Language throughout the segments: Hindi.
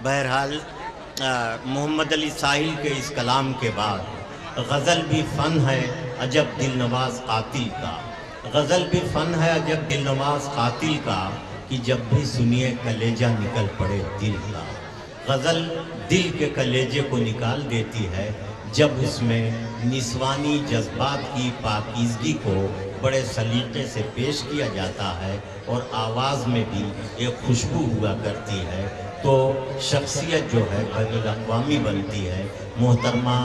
बहरहाल मोहम्मद अली साहिल के इस कलाम के बाद गज़ल भी फ़न है अजब दिल नवाज कातिल का। गज़ल भी फ़न है अजब दिल नवाज कातिल का, कि जब भी सुनिए कलेजा निकल पड़े दिल का। गज़ल दिल के कलेजे को निकाल देती है जब उसमें निस्वानी जज्बात की पाकीज़गी को बड़े सलीक़े से पेश किया जाता है और आवाज़ में भी एक खुशबू हुआ करती है, तो शख्सियत जो है बैनुल-अक़वामी बनती है। मोहतरमा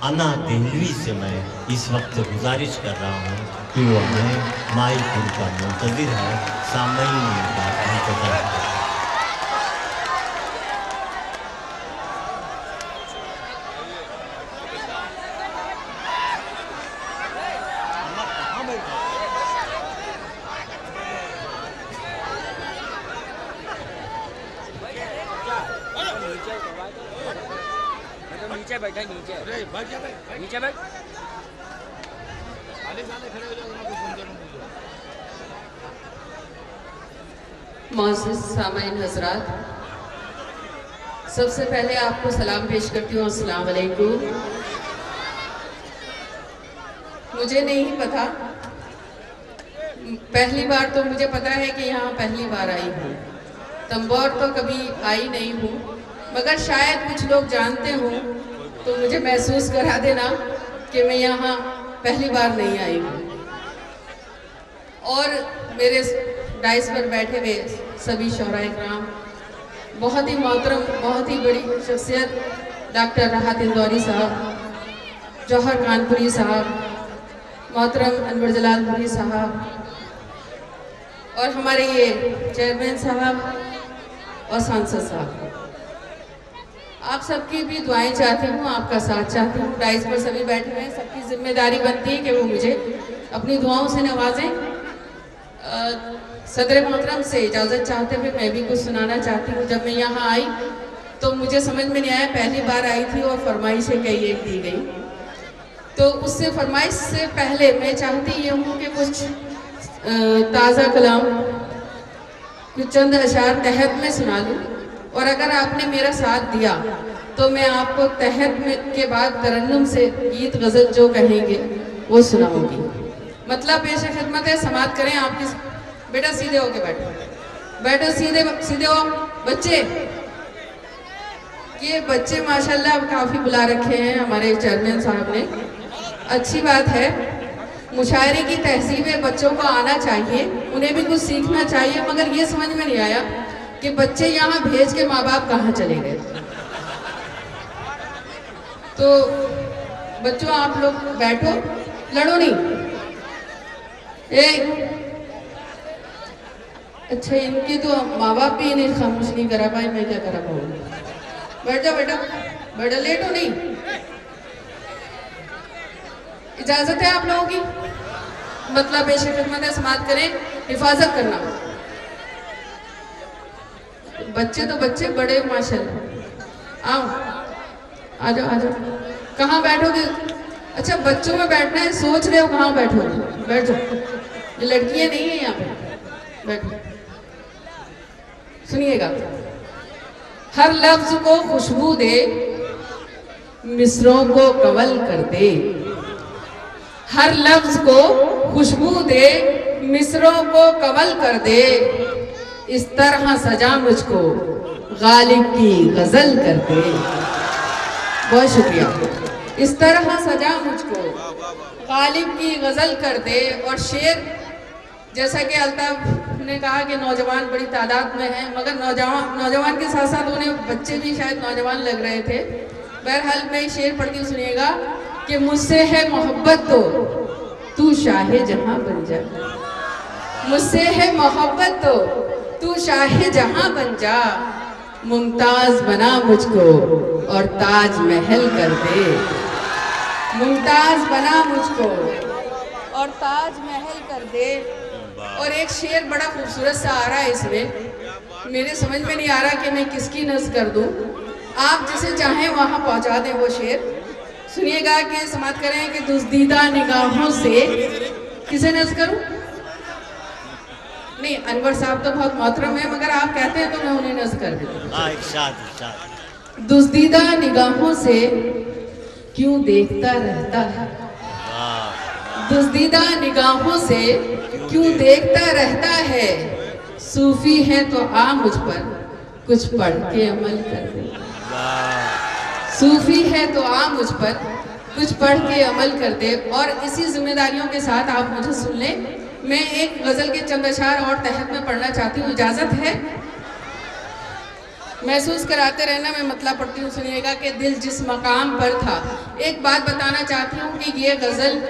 अना देहलवी से मैं इस वक्त गुजारिश कर रहा हूँ कि वो हमें माइक उनका मुंतज़िर है, सामईन उनका इंतज़ार है। नीचे बैठा, नीचे नीचे बैठ। मोअज़्ज़िज़ सामईन हज़रात, सबसे पहले आपको सलाम पेश करती हूँ। अस्सलाम वालेकुम। मुझे नहीं पता, पहली बार तो मुझे पता है कि यहाँ पहली बार आई हूँ। तंबोर तो कभी आई नहीं हूँ, मगर शायद कुछ लोग जानते हों तो मुझे महसूस करा देना कि मैं यहाँ पहली बार नहीं आई हूँ। और मेरे डाइस पर बैठे हुए सभी शौहराए किराम, बहुत ही मोहतरम, बहुत ही बड़ी शख्सियत डॉक्टर राहत इंदौरी साहब, जौहर कानपुरी साहब, मोहतरम अनवर जलालपुरी साहब, और हमारे ये चेयरमैन साहब और सांसद साहब, आप सबकी भी दुआएं चाहती हूँ, आपका साथ चाहती हूँ। डाइस पर सभी बैठे हुए हैं, सबकी जिम्मेदारी बनती है कि वो मुझे अपनी दुआओं से नवाजें। सदर मोहतरम से इजाज़त चाहते हुए मैं भी कुछ सुनाना चाहती हूँ। जब मैं यहाँ आई तो मुझे समझ में नहीं आया, पहली बार आई थी और फरमाइशें कई एक दी गई, तो उससे फरमाइश से पहले मैं चाहती ये हूँ कि कुछ ताज़ा कलाम, कुछ चंद अशार तहत में सुना लूँ, और अगर आपने मेरा साथ दिया तो मैं आपको तहत में के बाद तरन्नुम से गीत गज़ल जो कहेंगे वो सुनाऊंगी। मतलब पेश खिदमत है, समात करें आपकी। बेटा सीधे होके बैठो, बैठो सीधे सीधे हो बच्चे। ये बच्चे माशाल्लाह काफ़ी बुला रखे हैं हमारे चेयरमैन साहब ने, अच्छी बात है। मुशायरे की तहजीब बच्चों को आना चाहिए, उन्हें भी कुछ सीखना चाहिए, मगर ये समझ में नहीं आया कि बच्चे यहाँ भेज के माँ बाप कहाँ चले गए। तो बच्चों आप लोग बैठो, लड़ो नहीं। अच्छा, इनकी तो माँ बाप भी इन्हें खामोश नहीं करा पाए, मैं क्या करा पाऊंगी। बैठ जाओ बेटा, बैठो, लेटो नहीं। इजाजत है आप लोगों की? मतलब पेश खिदमत है, समात करें, हिफाजत करना। बच्चे तो बच्चे बड़े माशाल्लाह। आओ, आ जाओ आ जाओ। कहाँ बैठोगे? अच्छा, बच्चों में बैठना है, सोच रहे हो कहाँ बैठोगे? बैठ जाओ, ये लड़कियां नहीं है यहाँ पे, बैठो। सुनिएगा। हर लफ्ज को खुशबू दे, मिसरों को कवल कर दे। हर लफ्ज को खुशबू दे, मिसरों को कवल कर दे। इस तरह सजा मुझको गालिब की गजल कर दे। बहुत शुक्रिया। इस तरह सजा मुझको गालिब की गजल कर दे। और शेर, जैसा कि अल्ताफ ने कहा कि नौजवान बड़ी तादाद में हैं, मगर नौजवान के साथ साथ उन्हें बच्चे भी शायद नौजवान लग रहे थे। बहरहाल मैं शेर पढ़ती हूँ, सुनिएगा कि मुझसे है मोहब्बत तो तू शाहे जहां बन जा। मुझसे है मोहब्बत तो तू शाहे जहां बन जा। मुमताज बना मुझको और ताज महल कर दे। मुमताज बना मुझको और ताज महल कर दे। और एक शेर बड़ा खूबसूरत सा आ रहा है इसमें, मेरे समझ में नहीं आ रहा कि मैं किसकी नज़्म कर दूं। आप जिसे चाहें वहां पहुंचा दें वो शेर। सुनिएगा कि समात करें कि दुज़दीदा निगाहों से, किसे नज़्म करूं? नहीं, अनवर साहब तो बहुत मोहतरम है, मगर आप कहते हैं तो मैं उन्हें नज़्म कर देती हूँ। इरशाद। दुज़दीदा निगाहों से क्यों देखता रहता है, दुज़दीदा निगाहों से क्यों देखता रहता है, सूफी है तो आ मुझ पर कुछ पढ़ के अमल कर दे, सूफी है तो आ मुझ पर कुछ पढ़ के अमल कर दे। और इसी जिम्मेदारियों के साथ आप मुझे सुन लें, मैं एक गजल के चंद अशार और तहत में पढ़ना चाहती हूँ, इजाजत है? महसूस कराते रहना, मैं मतलब पढ़ती हूँ, सुनिएगा कि दिल जिस मकाम पर था। एक बात बताना चाहती हूँ कि ये गजल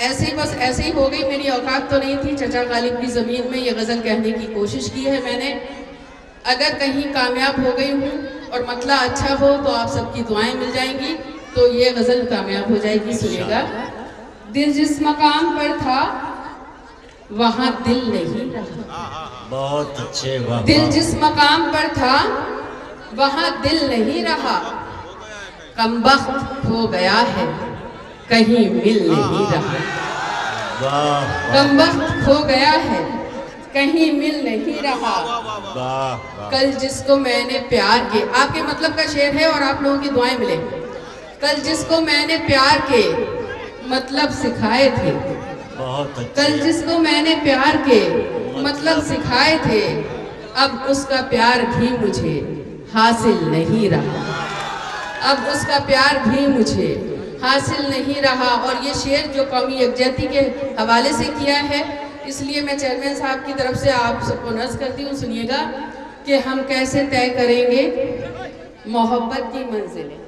ऐसे ही बस ऐसे ही हो गई, मेरी औकात तो नहीं थी। चचा गालिब की ज़मीन में ये गज़ल कहने की कोशिश की है मैंने। अगर कहीं कामयाब हो गई हूँ और मतला अच्छा हो तो आप सबकी दुआएं मिल जाएंगी, तो ये गज़ल कामयाब हो जाएगी। सुनिएगा। दिल जिस मकाम पर था वहाँ दिल नहीं रहा। बहुत अच्छे। दिल जिस मकाम पर था वहाँ दिल नहीं रहा, कमबख्त हो गया है कहीं मिल नहीं रहा, कमबख्त हो गया है कहीं मिल नहीं रहा। कल जिसको मैंने प्यार के, आपके मतलब का शेर है और आप लोगों की दुआएं मिले। कल जिसको मैंने प्यार के मतलब सिखाए थे, बहुत अच्छे। कल जिसको मैंने प्यार के मतलब सिखाए थे, अब उसका प्यार भी मुझे हासिल नहीं रहा, अब उसका प्यार भी मुझे हासिल नहीं रहा। और ये शेर जो कौमी यकजहती के हवाले से किया है, इसलिए मैं चेयरमैन साहब की तरफ से आप सबको नज़्म करती हूँ। सुनिएगा कि हम कैसे तय करेंगे मोहब्बत की मंजिलें,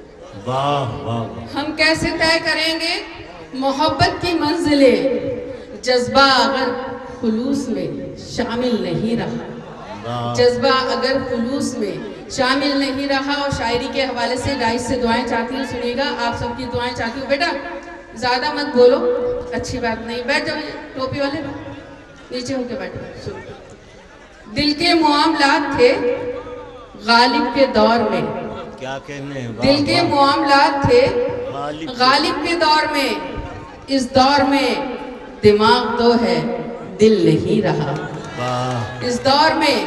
वाह वाह। हम कैसे तय करेंगे मोहब्बत की मंजिलें, जज्बा अगर खुलूस में शामिल नहीं रहा, जज्बा अगर खुलूस में शामिल नहीं रहा। और शायरी के हवाले से राइस से दुआएं चाहती हूँ। सुनिएगा, आप सबकी दुआएं चाहती हूँ। बेटा ज़्यादा मत बोलो, अच्छी बात नहीं। बैठ जाओ, टोपी वाले नीचे होके बैठो। दिल के मामलात थे गालिब के दौर में, क्या कहने, दिल के मामलात थे गालिब के दौर में, इस दौर में दिमाग तो है दिल नहीं रहा, इस दौर में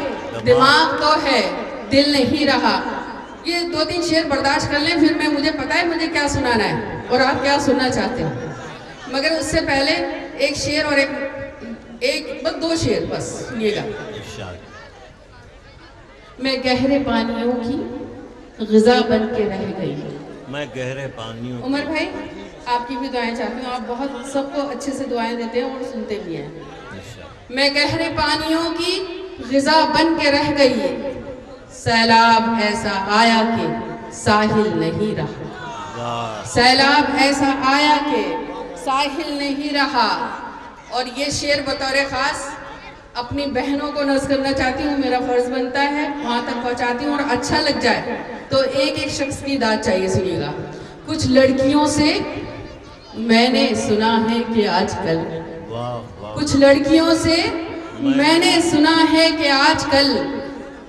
दिमाग तो है दिल नहीं रहा। ये 2-3 शेर बर्दाश्त कर लें, फिर मैं, मुझे पता है मुझे क्या सुनाना है और आप क्या सुनना चाहते हो, मगर उससे पहले एक शेर और एक बस 2 शेर बस सुनिएगा। मैं गहरे पानियों की ग़िज़ा बन के रह गई, मैं गहरे पानियों। उमर भाई आपकी भी दुआएं चाहती हूँ, आप बहुत सबको अच्छे से दुआएं देते हैं और सुनते भी हैं। मैं गहरे पानियों की ग़िज़ा बन के रह गई, सैलाब ऐसा आया कि साहिल नहीं रहा, सैलाब ऐसा आया कि साहिल नहीं रहा। और ये शेर बतौर ख़ास अपनी बहनों को नज़्म करना चाहती हूँ, मेरा फ़र्ज़ बनता है वहाँ तक पहुँचाती हूँ, और अच्छा लग जाए तो एक एक शख्स की दाद चाहिए। सुनिएगा। कुछ लड़कियों से मैंने सुना है कि आजकल, कुछ लड़कियों से मैंने सुना है कि आजकल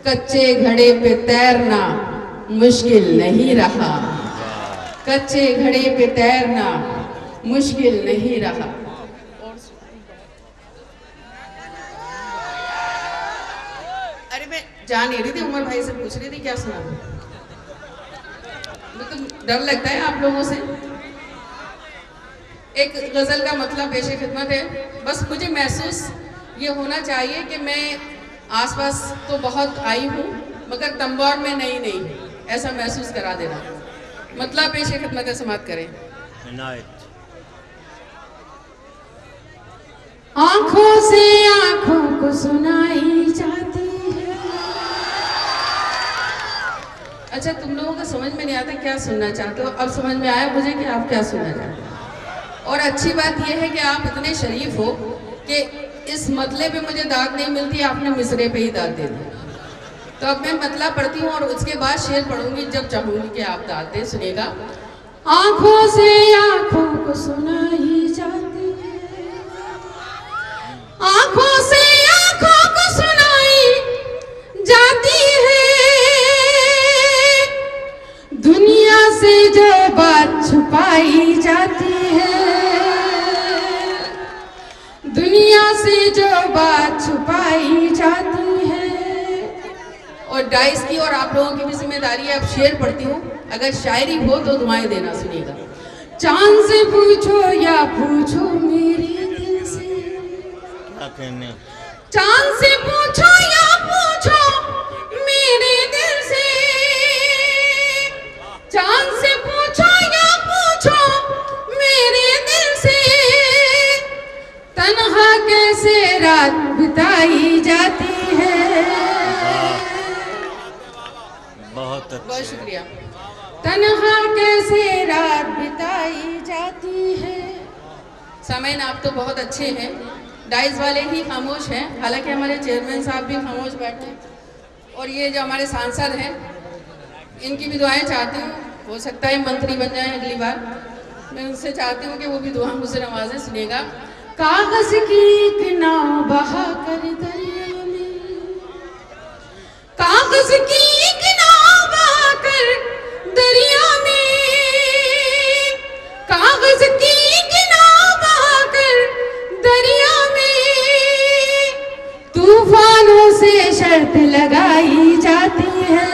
कच्चे घड़े पे तैरना मुश्किल नहीं रहा, कच्चे घड़े पे तैरना मुश्किल नहीं रहा। अरे मैं जान नहीं रही थी, उमर भाई से पूछ रही थी क्या सुना, तो डर लगता है आप लोगों से। एक गज़ल का मतलब पेशे खिदमत है, बस मुझे महसूस ये होना चाहिए कि मैं आसपास तो बहुत आई हूँ मगर तंबौर में नहीं, ऐसा महसूस करा देना। मतलब पेशे खिदमत है, समाप्त करें। आंखों से आंखों को सुनाई जाती है। अच्छा, तुम लोगों को समझ में नहीं आता क्या सुनना चाहते हो, अब समझ में आया मुझे कि आप क्या सुनना चाहते हो। और अच्छी बात यह है कि आप इतने शरीफ हो कि इस मतले पे मुझे दाद नहीं मिलती, आपने मिसरे पे ही दाद दे दी। तो अब मैं मतला पढ़ती हूँ और उसके बाद शेर पढ़ूंगी जब चाहूंगी कि आप दाद दें। सुनिएगा। आंखों से आंखों को सुनाई जाती है, आंखों से आंखों को सुनाई जाती है, दुनिया से जो बात छुपाई जाती है, दुनिया से जो बात छुपाई जाती है। और डाइस की और आप लोगों की भी जिम्मेदारी है। अब शेर पढ़ती हूँ, अगर शायरी हो तो दुआएं देना, सुनिएगा। चांद से पूछो या पूछो मेरे दिल से, क्या कहने, चांद से पूछो या पूछो मेरे दिल से, चांद से पूछो या पूछो मेरे दिल से, तन्हा कैसे रात बिताई जाती है। बहुत अच्छा, बहुत शुक्रिया। तन्हा कैसे रात बिताई जाती है। सामईन आप तो बहुत अच्छे हैं, डाइस वाले ही खामोश हैं, हालांकि हमारे चेयरमैन साहब भी खामोश बैठे हैं और ये जो हमारे सांसद हैं इनकी भी दुआएं चाहती हूँ, हो सकता है मंत्री बन जाए अगली बार। मैं उनसे चाहती हूँ कि वो भी दुआ मुझसे नवाजें। सुनिएगा। कागज की एक नाव बहा कर दरिया में, कागज की एक नाव बहा कर दरिया में, कागज की एक नाव बहा कर दरिया में, तूफानों से शर्त लगाई जाती है,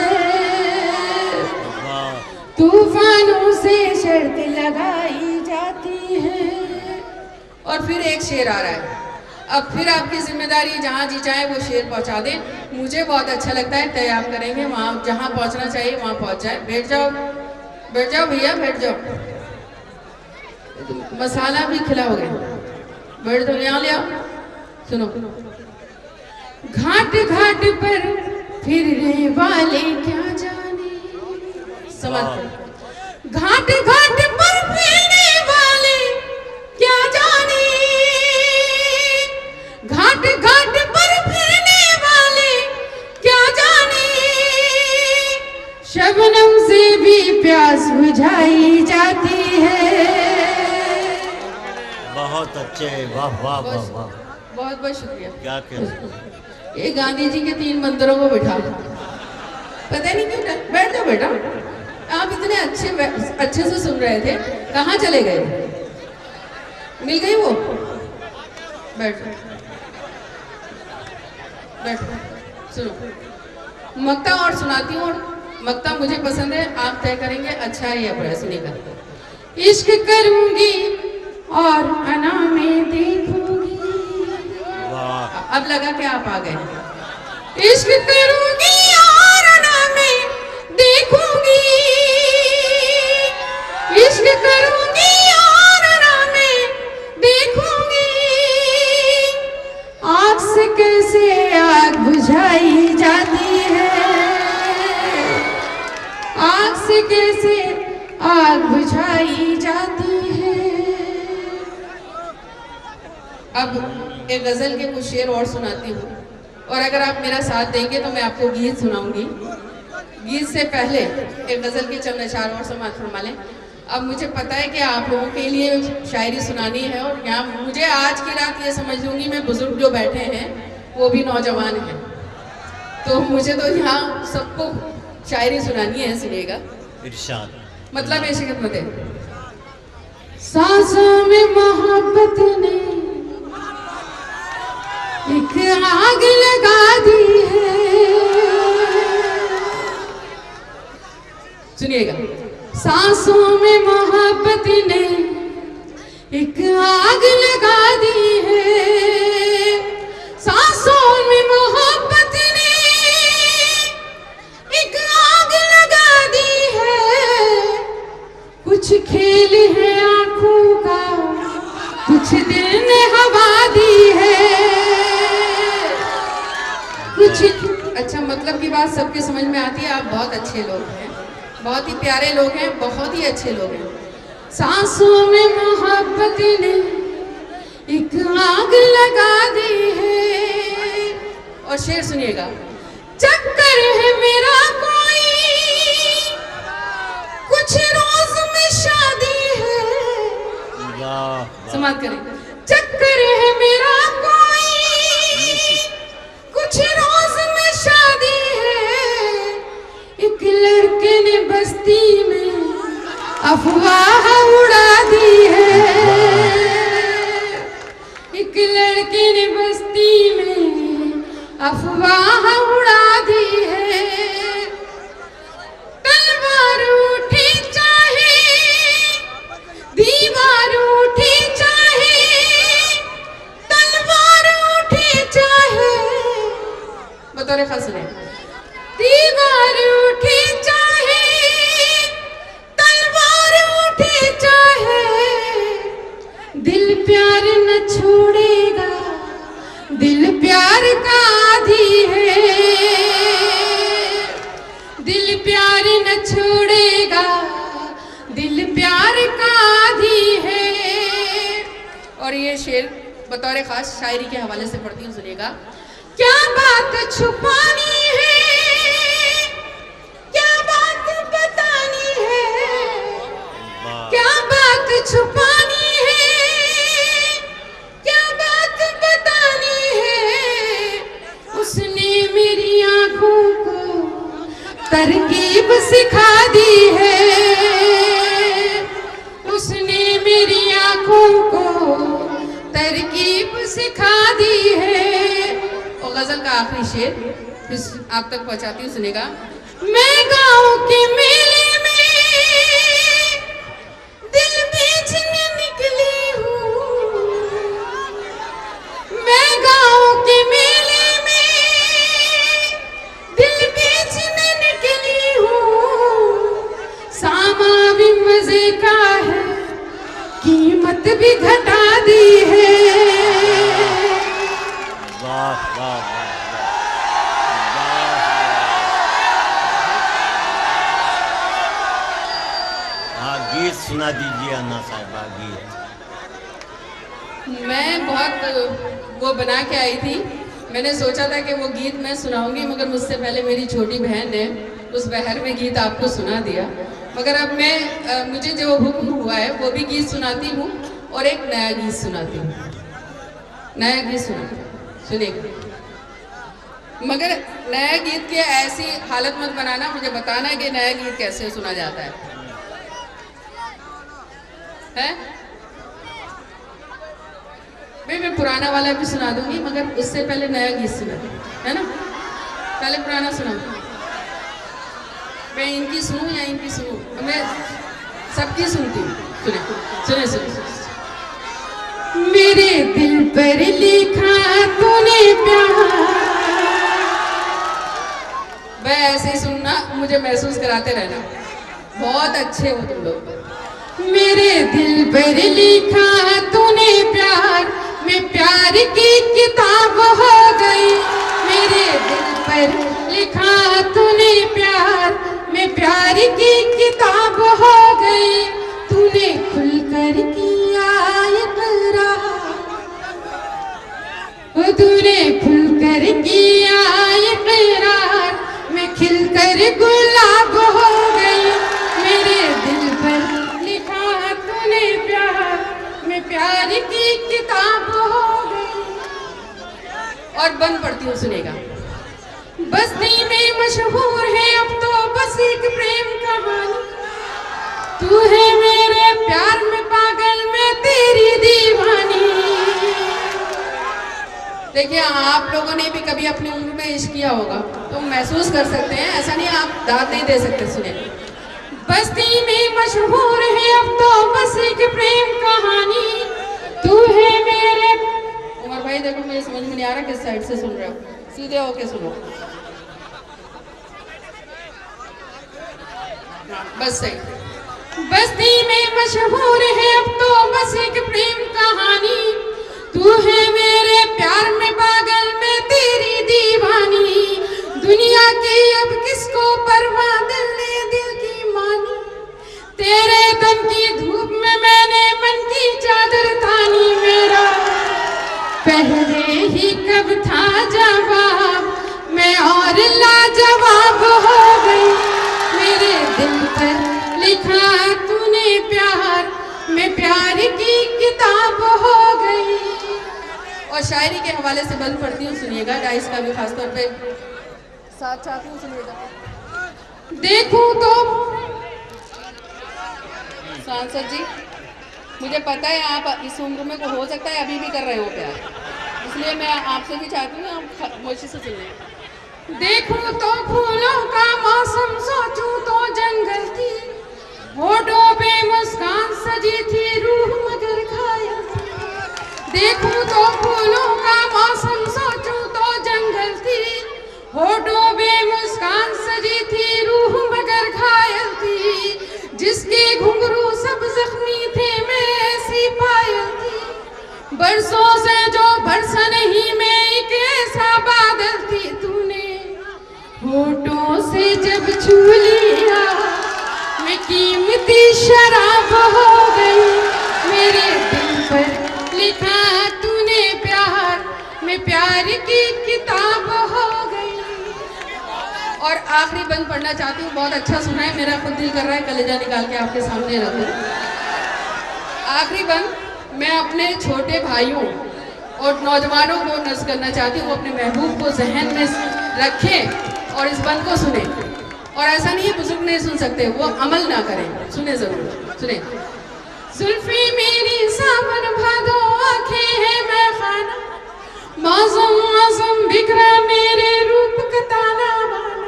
तूफानों से शर्त लगाई जाती है। और फिर एक शेर आ रहा है, अब फिर आपकी जिम्मेदारी, जहाँ जी चाहे वो शेर पहुँचा दें। मुझे बहुत अच्छा लगता है, तय आप करेंगे, वहाँ जहाँ पहुँचना चाहिए वहाँ पहुँच जाए। बैठ जाओ, बैठ जाओ भैया, बैठ जाओ। मसाला भी खिला हो गया, बैठ दो, यहाँ ले आओ। सुनो, घाट घाट पर फिरने वाले क्या जाने, समझ, घाट घाट पर फिरने वाले क्या जाने, घाट घाट पर फिरने वाले क्या जाने, शबनम से भी प्यास बुझाई जाती है। बहुत अच्छे, वाह वाह वाह वाह, बहुत बहुत शुक्रिया। क्या कहते, ये गांधी जी के 3 मंदिरों को बिठा, पता नहीं क्यों। बैठ जाओ बेटा, आप इतने अच्छे से सुन रहे थे, कहाँ चले गए? मिल गई वो? बैठ बैठ, सुनो। मक्ता और सुनाती हूँ, और मक्ता मुझे पसंद है, आप तय करेंगे अच्छा है या बुरा। सुनिएगा। इश्क करूंगी और अना में देखूंगी, अब लगा कि आप आ गए। इश्क करूंगी और अना में देखूंगी, इश्क करूंगी और अना में देखूंगी, आग से कैसे आग बुझाई जाती है, आग से कैसे आग बुझाई जाती है। अब एक गजल के कुछ शेर और सुनाती हूँ, और अगर आप मेरा साथ देंगे तो मैं आपको गीत सुनाऊंगी। गीत से पहले एक गजल के चंद अशार और समाअत फरमा लें। अब मुझे पता है कि आप लोगों के लिए शायरी सुनानी है, और यहाँ मुझे आज की रात ये समझ लूँगी मैं, बुजुर्ग जो बैठे हैं वो भी नौजवान हैं, तो मुझे तो यहाँ सबको शायरी सुनानी है। सुनिएगा। इरशाद, मतलब ऐसी खिदमत है। सांसों में मोहब्बत ने एक आग लगा दी है, सुनिएगा। सांसों में मोहब्बत ने एक आग लगा दी है, सांसों में मोहब्बत ने एक आग लगा दी है, कुछ खेल है आंखों का, कुछ दिल ने हवा दी है, कुछ। अच्छा, मतलब की बात सबके समझ में आती है। आप बहुत अच्छे लोग हैं, बहुत ही प्यारे लोग हैं, बहुत ही अच्छे लोग हैं। सांसों में मोहब्बत ने एक आग लगा दी है। और शेर सुनिएगा। चक्कर है मेरा कोई, कुछ रोज में शादी है, समाप्त करें। चक्कर है मेरा कोई, कुछ रोज में शादी है, एक लड़के ने बस्ती में अफवाह उड़ा दी है, एक लड़के ने बस्ती अफवाह उड़ा दी है, तलवार उठी चाहे दीवार उठी चाहे, तलवार उठी चाहे, बतौर खास सुने, दीवार उठी चाहे तलवार उठी चाहे, दिल प्यार न छोड़ेगा, दिल प्यार का आदी है, दिल प्यार न छोड़ेगा, दिल प्यार का आदी है। और ये शेर बतौर खास शायरी के हवाले से पढ़ती हूँ, सुनिएगा। क्या बात छुपानी है, क्या बात बतानी है, क्या बात छुपानी है, क्या बात बतानी है, उसने मेरी आंखों को तरकीब सिखा दी है, उसने मेरी आंखों को तरकीब सिखा दी है। और गजल का आखिरी शेर आप तक पहुंचाती हूँ, सुनेगा। मैं गाँव के मेले में दिल बेचने निकली हूँ, मैं गाँव के मेले में दिल बेचने निकली हूँ, सामा भी मजे का है, कीमत भी घटा दी है। वाह वाह वाह। हाँ, गीत सुना दीजिए अन्ना साहिबा, गीत। मैं बहुत वो बना के आई थी, मैंने सोचा था कि वो गीत मैं सुनाऊंगी, मगर मुझसे पहले मेरी छोटी बहन ने उस बहर में गीत आपको सुना दिया। मगर अब मैं मुझे जो हुक्म हुआ है वो भी गीत सुनाती हूँ और एक नया गीत सुनाती हूँ, नया गीत सुनाती हूँ, सुनिए। मगर नया गीत की ऐसी हालत मत बनाना, मुझे बताना कि नया गीत कैसे सुना जाता है? भाई मैं पुराना वाला भी सुना दूंगी, मगर उससे पहले नया गीत सुना, है ना? पहले पुराना सुना, मैं इनकी सुनूं या इनकी सुनूं? मैं सबकी सुनती हूँ, सुने सुने सुने, सुने। मेरे दिल पर लिखा तूने प्यार, वह ऐसे ही सुनना, मुझे महसूस कराते रहना, बहुत अच्छे हो तुम लोग। मेरे दिल पर लिखा तूने प्यार, मैं प्यार की किताब हो गई, मेरे दिल पर लिखा तूने प्यार, मैं प्यार की किताब हो गई, तूने खुलकर किया इकरार, तूने खुलकर किया इकरार, मैं खिलकर गुलाब हो गई, मेरे दिल पर लिखा तूने प्यार, मैं प्यार की किताब हो गई। और बंद पढ़ती हूँ, सुनेगा। बस्ती में मशहूर है अब तो बस एक प्रेम कहानी, तू है मेरे प्यार में पागल, मैं तेरी दीवानी। देखिए, आप लोगों ने भी कभी अपनी उम्र में इश्क किया होगा तो महसूस कर सकते हैं, ऐसा नहीं आप दाद नहीं दे सकते। सुने, बस्ती में मशहूर है अब तो बस एक प्रेम कहानी, तू है मेरे। उमर भाई देखो, मेरी समझ में नहीं आ रहा किस साइड से सुन रहे हो, सीधे होके सुनो, बस सही। बस्ती में मशहूर है अब तो बस एक प्रेम कहानी, तू है मेरे प्यार में पागल, मैं तेरी दीवानी। दुनिया की अब किसको परवाह, दिल ने दिल की मानी, तेरे तन की धूप में मैंने मन की चादर तानी, मेरा पहले ही कब था जवाब, मैं और लाजवाब हो गई, मेरे दिल पर लिखा तूने प्यार, मैं प्यार की किताब हो गई। और शायरी के हवाले से बंद पढ़ती हूँ, सुनिएगा। डाइस का भी खासतौर पे साथ चाहती हूँ, सुनिएगा। देखूं तो सांसद जी, मुझे पता है आप इस उम्र में हो सकता है अभी भी कर रहे हो प्यार, इसलिए इसलिए मैं आपसे भी चाहती हूँ आप खामोशी से सुन लें। देखूं तो फूलों का मौसम, सोचूं तो जंगल थी, होठों पे मुस्कान सजी थी, रूह मगर घायल थी। देखूं तो फूलों का मौसम, सोचूं तो जंगल थी, होठों पे मुस्कान सजी थी, रूह मगर घायल थी। जिसके घुंघरू सब जख्मी थे, मैं ऐसी पायल थी, बरसों से जो बरसा नहीं, मैं एक ऐसा बादल थी। तूने होठों से जब छू लिया, मैं कीमती शराब हो गई, मेरे दिल पर लिखा तूने प्यार, मैं प्यार की किताब हो गई। और आखिरी बंद पढ़ना चाहती हूँ, बहुत अच्छा सुना है, मेरा खुद दिल कर रहा है कलेजा निकाल के आपके सामने रखूं। आखिरी बंद मैं अपने छोटे भाइयों और नौजवानों को नज़्म करना चाहती हूँ, अपने महबूब को जहन में रखें और इस बंद को सुने। और ऐसा नहीं है बुजुर्ग नहीं सुन सकते, वो अमल ना करें, सुने जरूर, सुने। जुल्फी मेरी सावन भादो, आंखें हैं मैं खाना, मौसम मौसम बिखरा मेरे रूप का ताना बाना।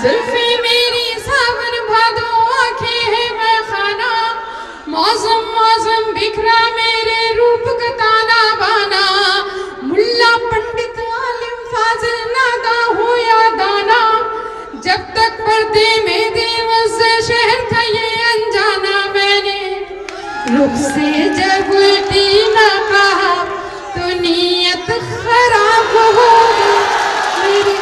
जुल्फी मेरी सावन भादो, आंखें हैं मैं खाना, मौसम मौसम बिखरा मेरे रूप का ताना बाना। मुल्ला पंडित आलिम फाजिल नादा हो या दाना, जब तक पर्दे में देवस से शहर था ये अनजाना। मैंने रुख से जब उल्टी ना कहा, तो नीयत खराब हो गई मेरी।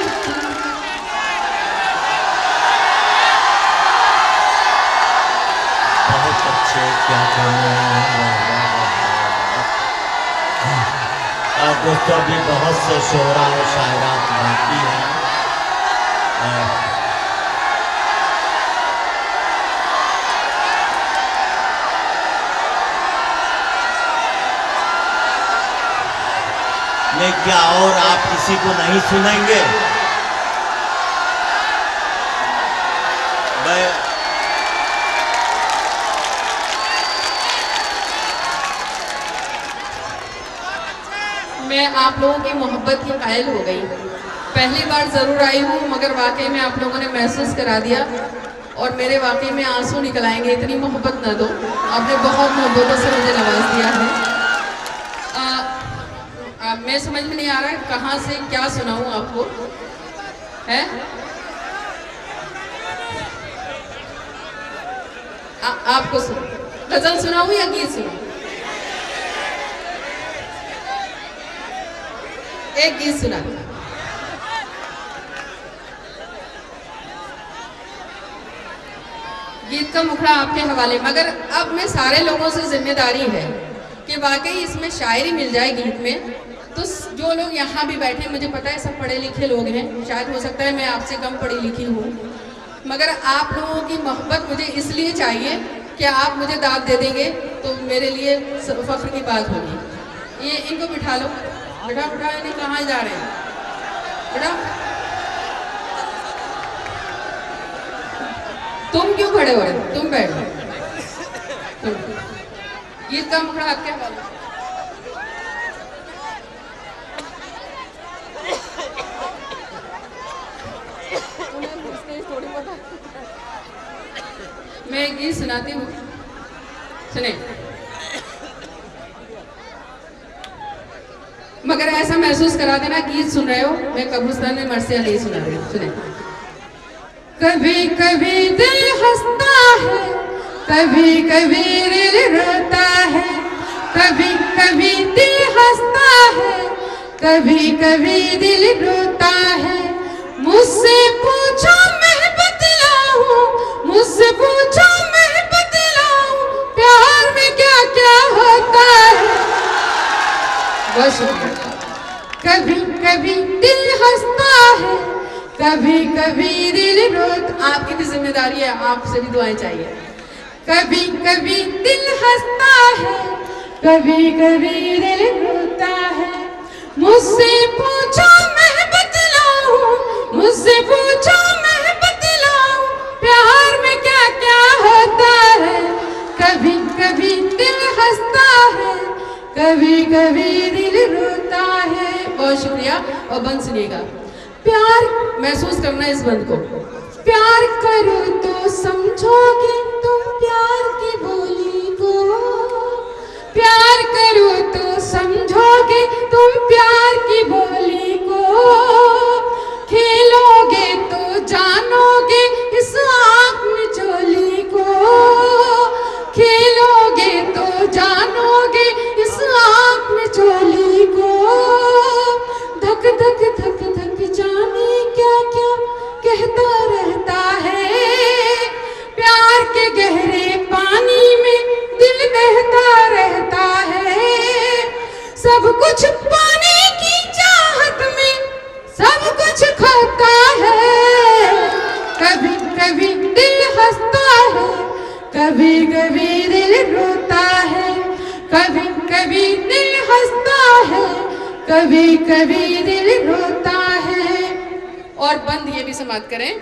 बहुत अच्छे, क्या कहना है। दोस्तों अभी बहुत से शोरा और शायरात बाकी हैं। मैं क्या और आप किसी को नहीं सुनेंगे? मैं आप लोगों की मोहब्बत की कायल हो गई। पहली बार ज़रूर आई हूँ, मगर वाकई में आप लोगों ने महसूस करा दिया और मेरे वाकई में आंसू निकल आएंगे। इतनी मोहब्बत ना दो, आपने बहुत मोहब्बतों से मुझे नवाज दिया है। मैं समझ में नहीं आ रहा है कहाँ से क्या सुनाऊँ आपको, है? आपको गजल सुनाऊँ या गीत सुनाऊँ? एक गीत सुना। गीत का मुखड़ा आपके हवाले, मगर अब मैं सारे लोगों से जिम्मेदारी है कि वाकई इसमें शायरी मिल जाए गीत में। तो जो लोग यहाँ भी बैठे, मुझे पता है सब पढ़े लिखे लोग हैं, शायद हो सकता है मैं आपसे कम पढ़ी लिखी हूँ, मगर आप लोगों की मोहब्बत मुझे इसलिए चाहिए कि आप मुझे दाद दे देंगे तो मेरे लिए फख्र की बात होगी। ये इनको बिठा लो, बिठा बिठा, नहीं कहाँ जा रहे हैं, बिठा। तुम क्यों खड़े हो रहे, तुम बैठो। गीत का मुखड़ा आपके हवाले। मैं एक गीत सुनाती हूँ, सुने। मगर ऐसा महसूस करा देना गीत सुन रहे हो, मैं कब्रिस्तान में मरसिया नहीं सुना रही हूँ, सुने। कभी कभी दिल हंसता है, कभी कभी दिल रोता है, कभी कभी दिल हंसता है, कभी कभी दिल रोता है। मुझसे पूछो मैं बतलाऊं, मुझसे पूछो मैं बतलाऊं, प्यार में क्या क्या होता है। बस कभी कभी दिल हंसता है, कभी कभी दिल रोता। आपकी भी जिम्मेदारी है, आपसे भी दुआएं चाहिए। कभी कभी दिल हंसता है, कभी कभी दिल रोता है। मुझसे पूछो मैं बतलाऊं, मुझसे पूछो मैं बतलाऊं, प्यार में क्या क्या होता है। कभी कभी दिल हंसता है, कभी कभी दिल रोता है। बहुत शुक्रिया। और बंद सुनिएगा। प्यार महसूस करना इस बंद को। प्यार करो तो समझोगे तुम प्यार की बोली को, प्यार करो तो समझोगे तुम प्यार की बोली को, खेलोगे तो जानोगे इस आँख में चोली को, खेलोगे तो जानोगे इस आँख में चोली को। धक धक धक धक जाने क्या क्या कहता रहता है, प्यार के गहरे पानी में दिल बहता रहता है। सब कुछ पाने की चाहत में सब कुछ खोता है, कभी कभी दिल हंसता है, कभी कभी दिल रोता है, कभी कभी दिल हंसता है, कभी कभी दिल रोता है। और बंद ये भी समाप्त करें।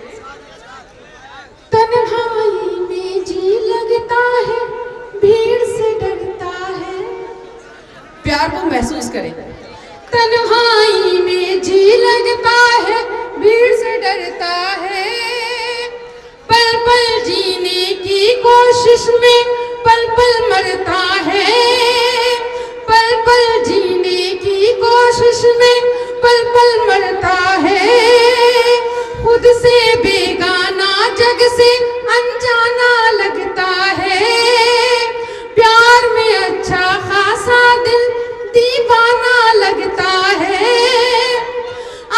तन्हाई में जी लगता है, भीड़ से डरता है। प्यार को महसूस करें। तन्हाई में जी लगता है, भीड़ से डरता है। पल पल जीने की कोशिश में पल पल मरता है, पल पल जीने की कोशिश में पल पल मरता है। खुद से बेगाना जग से अनजाना लगता है, प्यार में अच्छा खासा दिल दीवाना लगता है।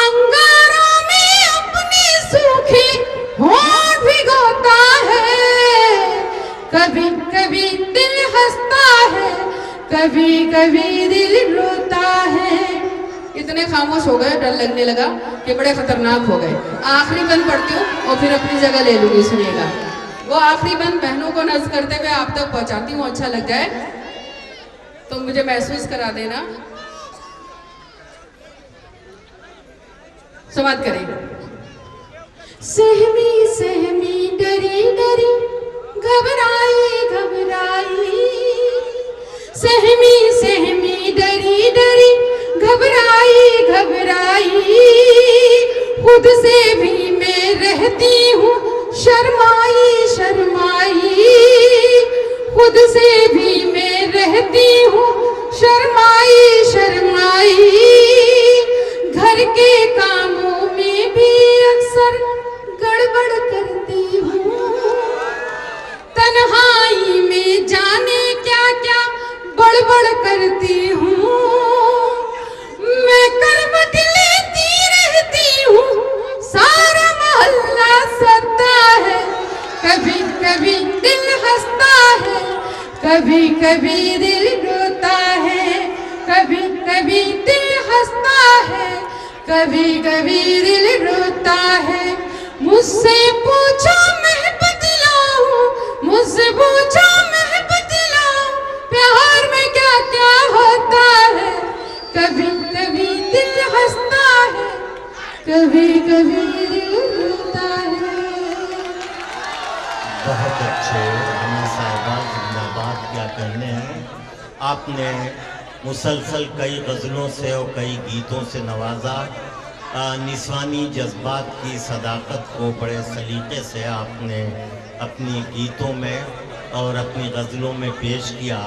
अंगारों में अपने सूखे होंठ भिगोता है, कभी कभी दिल हंसता है, कभी कभी दिल रोता है। इतने खामोश हो गए, डर लगने लगा कि बड़े खतरनाक हो गए। आखिरी बंद पढ़ती हूँ और फिर अपनी जगह ले लूंगी, सुनिएगा। वो आखिरी बंद बहनों को नज़्म करते हुए आप तक पहुंचाती हूँ, अच्छा लग जाए तो मुझे महसूस करा देना। समाप्त करें। सहमी सहमी डरी डरी घबराई घबराई, सहमी सहमी डरी डरी घबराई घबराई। खुद से भी मैं रहती हूँ शर्माई शर्माई, खुद से भी मैं रहती हूँ शर्माई शर्माई। घर के कामों में भी अक्सर गड़बड़ करती हूँ, तन्हाई में जाने क्या क्या बड़बड़ करती हूँ। मैं करवट लेती रहती हूँ, सारा मोहल्ला सता है, कभी कभी दिल हंसता है, कभी कभी दिल रोता है, कभी कभी दिल हंसता है, कभी कभी दिल रोता है। मुझसे पूछो मैं बतलाऊं, मुझसे पूछो मैं बतलाऊं, प्यार में क्या क्या होता है। कभी कभी दिल हंसता है, कभी कभी दिल रोता है। बहुत अच्छे राना साहिबा, जिंदाबाद क्या कहने हैं। आपने मुसलसल कई गज़लों से और कई गीतों से नवाजा। निस्वानी जज्बात की सदाकत को बड़े सलीके से आपने अपनी गीतों में और अपनी गज़लों में पेश किया।